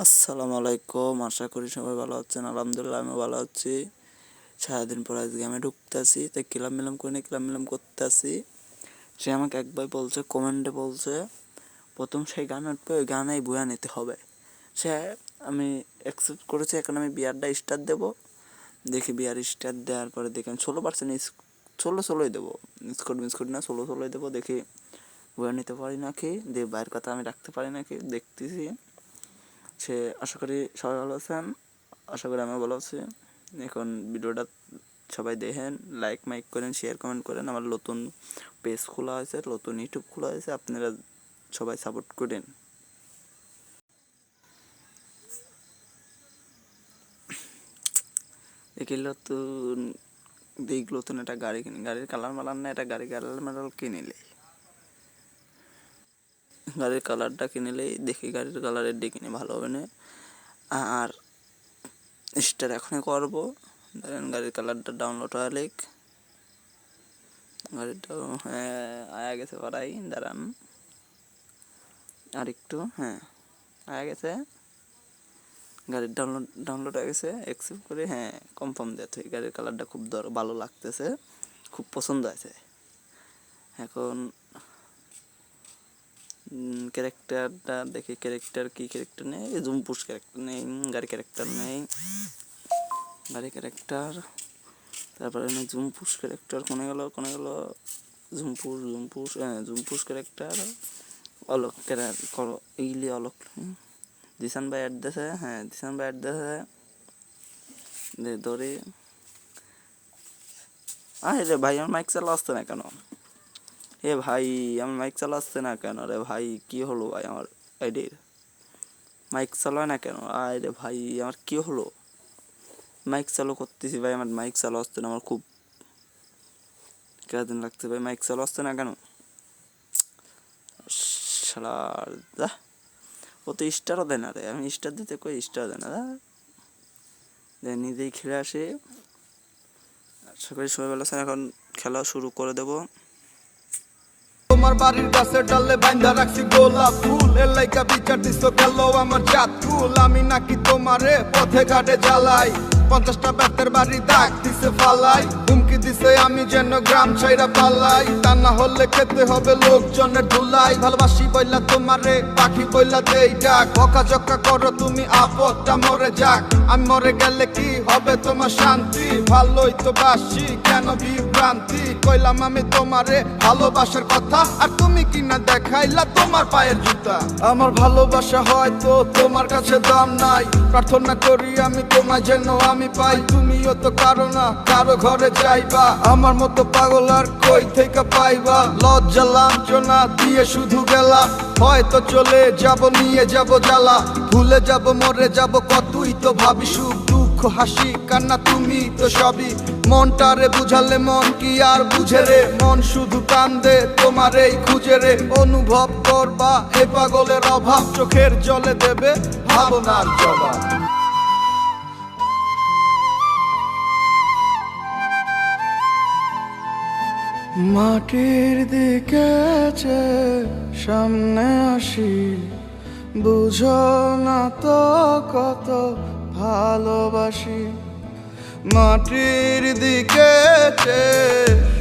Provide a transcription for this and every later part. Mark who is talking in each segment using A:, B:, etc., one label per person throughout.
A: আসসালামু আলাইকুম। আশা করি সবাই ভালো আছেন। আলহামদুলিল্লাহ আমি ভালো আছি। সারাদিন পর আজকে আমি ঢুকতেছি, তাই কিলাম মিলাম করে নিয়ে কিলাম মিলাম করতেছি। সে আমাকে এক ভাই বলছে, কমেন্টে বলছে প্রথম সেই গান উঠবে, ওই গানেই বুয়া নিতে হবে। সে আমি অ্যাকসেপ্ট করেছি। এখন আমি বিয়ারটা স্টার্ট দেবো। দেখি বিয়ার স্টার্ট দেওয়ার পরে দেখি আমি 16% ষোলোই দেবো। মিসকোট না, ষোলোই দেবো। দেখি বুয়া নিতে পারি নাকি, দিয়ে বাইরের কথা আমি রাখতে পারি নাকি দেখতেছি। সে আশা করি সবাই ভালো আছেন, আশা করি আমিও ভালো আছি। এখন ভিডিওটা সবাই দেখেন, লাইক করেন, শেয়ার কমেন্ট করেন। আমার নতুন পেজ খোলা হয়েছে, নতুন ইউটিউব খোলা হয়েছে, আপনারা সবাই সাপোর্ট করেন। নতুন একটা গাড়ি কিনি, গাড়ির কালার মালার না, এটা কালার মালার কিনিলে, গাড়ির কালারটা কিনিলেই দেখি গাড়ির কালারের দিয়ে কিনে ভালো হবে না। আর স্টার এখনই করবো। ধরেন গাড়ির কালারটা ডাউনলোড হওয়া লিখ, গাড়িটা আয়া গেছে পাড়াই, দাঁড়ান আর একটু, আয়া গেছে, গাড়ির ডাউনলোড হয়ে গেছে। অ্যাকসেপ্ট করে কনফার্ম দেওয়া থেকে গাড়ির কালারটা খুব ভালো লাগতেছে, খুব পছন্দ আছে। এখন ক্যারেক্টারটা দেখি, কি ক্যারেক্টার নেই, জুমপুশ ক্যারেক্টার নেই, গাড়ি ক্যারেক্টার, তারপরে জুমপুশ ক্যারেক্টার কোনে গেল, জুমপুশ ক্যারেক্টার, অলোক এইলি অলোক, দিশান ভাই অ্যাড দিয়েছে, দিশান ভাই অ্যাড দিয়েছে, ধরে রে ভাই আমার মাইক চালা আসছে না কেন? ভাই আমার মাইক চালা আসছে না কেন রে ভাই? কি হলো ভাই আমার আইডির মাইক চালায় না কেন? রে ভাই আমার কি হলো? মাইক চালু করতেছি ভাই, আমার মাইক চালু আসছে না, আমার খুব কেদিন লাগছে ভাই, মাইক চালু আসছে না কেন? শালার যা, ও তো স্টারও দেয় না রে, আমি স্টার দিতে কই স্টার দেয় না, নিজেই খেলে আসে। আশা করি সবাই ভালো আছেন। এখন খেলা শুরু করে দেবো।
B: তোমার বাড়ির গাছের ডালে বাইন্ধা রাখছি গোলাপ ফুল, এর লাইকা বিচার দিছো গেল আমার জাত কুল। আমি নাকি তোমারে পথে ঘাটে জ্বালাই, 50টা ব্যর্থের বাড়ি দাগ দিছে ফালাই, হুমকি দিছে আমি যেন গ্রাম ছাইরা পালাই, তা না হলে খেতে হবে লোকজনের ধুলাই। ভালোবাসি বইলা তোমারে পাখি বইলা দেই ডাক, বকাঝকা করো তুমি আপদটা মরে যাক, আমি মরে গেলে কি হবে তোমার শান্তি? ভালোই তো বাসি কেন বিভ্রান্তি? কইলাম আমি তোমারে ভালোবাসার কথা, আর তুমি কিনা দেখাইলা তোমার পায়ের জুতা। আমার ভালোবাসা হয়তো তোমার কাছে দাম নাই, প্রার্থনা করি আমি তোমায় যেন আমি পাই। তুমিও তো কারো না কারো ঘরে যাইবা, আমার মতো পাগল আর কই থেকে পাইবা? লজ্জা লাঞ্ছনা দিয়ে শুধু গেলা, হয়তো চলে যাব নিয়ে যাব জ্বালা, ভুলে যাব মরে যাব কতই তো ভাবি, সুখ দুঃখ হাসি কান্না তুমি তো সবই। মনটারে বুঝালে মন কি আর বুঝে রে, মন শুধু কান্দে তোমার এই খুঁজে রে। অনুভব করবা এ পাগলের অভাব, চোখের জলে দেবে ভাবনার জবাব। মাটির দিকে সামনে আসি, বুঝো না তো কত ভালোবাসি। মাটির দিকে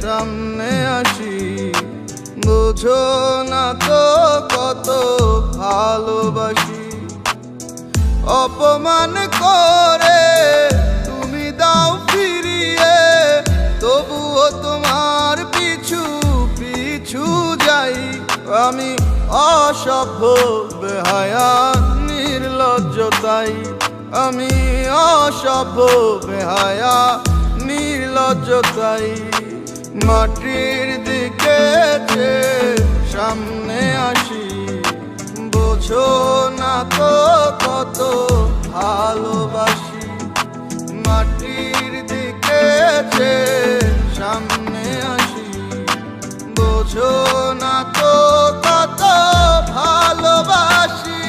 B: সামনে আসি, বুঝো না তো কত ভালোবাসি। অপমান করে তুমি দাও ফিরিয়ে, তবুও তোমার পিছু পিছু যাই। আমি অসভ্য বেহায়া নির্লজ্জ তাই, আমি অসভ্য বেহায়া নির্লজ্জ তাই। মাটির দিকে সামনে আসি, বোঝো না তো কত ভালোবাসি। মাটির দিকে সামনে আসি, বোঝো না তো কত ভালোবাসি।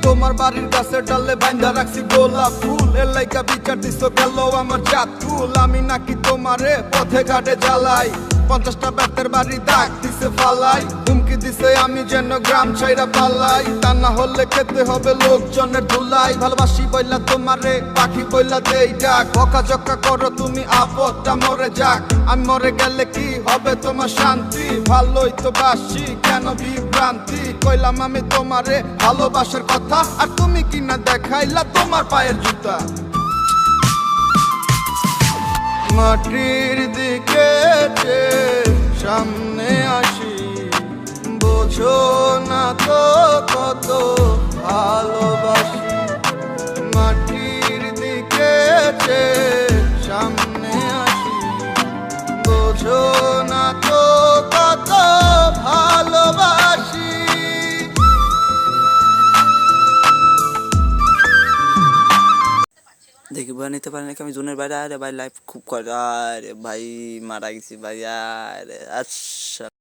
B: তোমার বাড়ির গাছের ডালে বাইন্ধা রাখছি গোলাপ ফুল, এর লাইকা বিচার দিছো গেল আমার জাত কুল। আমি নাকি তোমারে পথে ঘাটে জ্বালাই, 50টা ব্যর্থের বাড়ি দাগ দিছে ফালাই, হুমকি দিছে আমি যেন গ্রাম ছাইরা পালাই, তা না হলে খেতে হবে লোকজনের ধুলাই। ভালোবাসি বইলা তোমারে পাখি বইলা দেই ডাক, বকাঝকা করো তুমি আপদটা মরে যাক, আমি মরে গেলে কি হবে তোমার শান্তি? ভালোই তো বাসি কেন বিভ্রান্তি, কইলাম আমি তোমারে ভালোবাসার কথা, আর তুমি কিনা দেখাইলা তোমার পায়ের জুতা। মাটির দিকে সামনে আসি, বোঝো না তো কত ভালোবাসি। মাটির দিকে সামনে আসি, বোঝো না তো কত ভালোবাসি।
A: দেখি ভাই নিতে পারি নাকি আমি জোনের বাইরে। আরে ভাই লাইফ খুব করে, আরে ভাই মারা গেছি ভাই, আরে আচ্ছা।